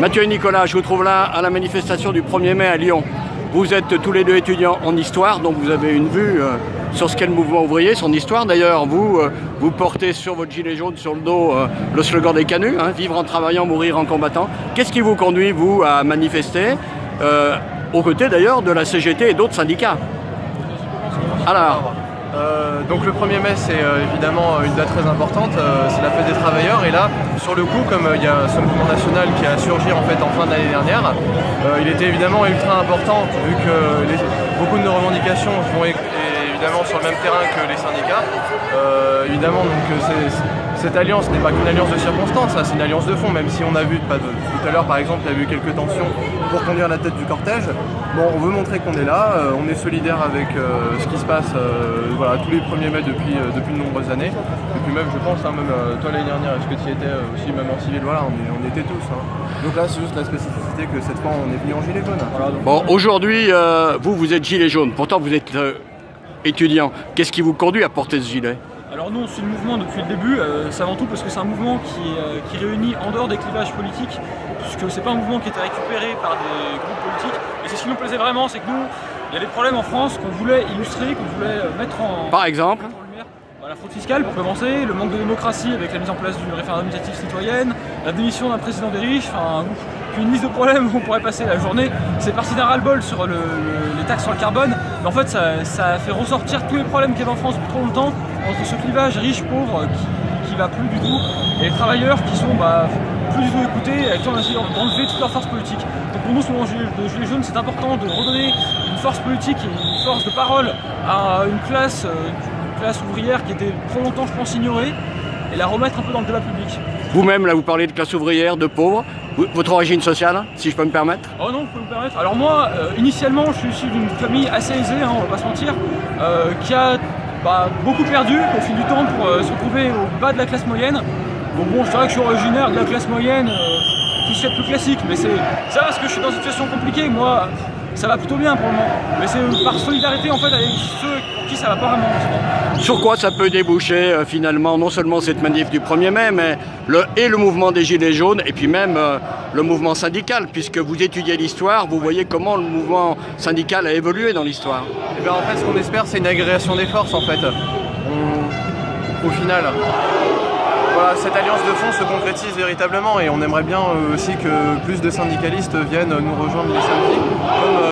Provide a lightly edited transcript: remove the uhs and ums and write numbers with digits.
Mathieu et Nicolas, je vous trouve là à la manifestation du 1er mai à Lyon. Vous êtes tous les deux étudiants en histoire, donc vous avez une vue sur ce qu'est le mouvement ouvrier, son histoire. D'ailleurs, vous portez sur votre gilet jaune, sur le dos, le slogan des canuts, hein, vivre en travaillant, mourir en combattant. Qu'est-ce qui vous conduit, vous, à manifester, aux côtés d'ailleurs de la CGT et d'autres syndicats? Alors, donc le 1er mai, c'est évidemment une date très importante, c'est la fête des travailleurs, et là, sur le coup, comme il y a ce mouvement national qui a surgi en fait en fin d'année dernière, il était évidemment ultra important, vu que beaucoup de nos revendications vont évidemment sur le même terrain que les syndicats. Évidemment, donc cette alliance n'est pas qu'une alliance de circonstances, c'est une alliance de fond, même si on a vu, tout à l'heure par exemple, il y a eu quelques tensions pour conduire la tête du cortège. Bon, on veut montrer qu'on est là, on est solidaire avec ce qui se passe voilà, tous les 1er mai depuis de nombreuses années. Et puis même, je pense, hein, même toi l'année dernière, est-ce que tu y étais aussi, même en civil, voilà, on était tous. Hein. Donc là, c'est juste la spécificité que cette fois, on est venu en gilet jaune. Voilà, donc... Bon, aujourd'hui, vous êtes gilet jaune, pourtant vous êtes étudiant. Qu'est-ce qui vous conduit à porter ce gilet? Alors nous on suit le mouvement depuis le début, c'est avant tout parce que c'est un mouvement qui réunit en dehors des clivages politiques, puisque c'est pas un mouvement qui était récupéré par des groupes politiques, et c'est ce qui nous plaisait vraiment, c'est que nous, il y a des problèmes en France qu'on voulait illustrer, qu'on voulait mettre en... Par exemple lumière. La fraude fiscale pour commencer, le manque de démocratie avec la mise en place du référendum d'initiative citoyenne, la démission d'un président des riches, enfin une liste de problèmes où on pourrait passer la journée. C'est parti d'un ras-le-bol sur les taxes sur le carbone, mais en fait ça fait ressortir tous les problèmes qu'il y avait en France depuis trop longtemps, entre ce clivage riche-pauvre qui va plus du tout, et les travailleurs qui sont plus du tout écoutés, et qui on essaie d'enlever toute leur force politique. Donc pour nous, ce mouvement de Gilets jaunes, c'est important de redonner une force politique et une force de parole à une classe ouvrière qui était trop longtemps, je pense, ignorée, et la remettre un peu dans le débat public. Vous-même, là, vous parlez de classe ouvrière, de pauvres. Votre origine sociale, si je peux me permettre? Oh non, je peux me permettre. Alors moi, initialement, je suis issu d'une famille assez aisée, hein, on va pas se mentir, qui a beaucoup perdu au fil du temps pour se retrouver au bas de la classe moyenne. Donc bon, je dirais que je suis originaire de la classe moyenne, tout ce qui est plus classique, mais c'est ça parce que je suis dans une situation compliquée. Moi, ça va plutôt bien pour le moment, mais c'est par solidarité en fait avec ceux pour qui ça va pas vraiment. Sur quoi ça peut déboucher finalement, non seulement cette manif du 1er mai, mais le mouvement des Gilets jaunes, et puis même le mouvement syndical, puisque vous étudiez l'histoire, vous voyez comment le mouvement syndical a évolué dans l'histoire. Et bien en fait, ce qu'on espère, c'est une agrégation des forces en fait. Au final, voilà, cette alliance de fond se concrétise véritablement, et on aimerait bien aussi que plus de syndicalistes viennent nous rejoindre les samedis.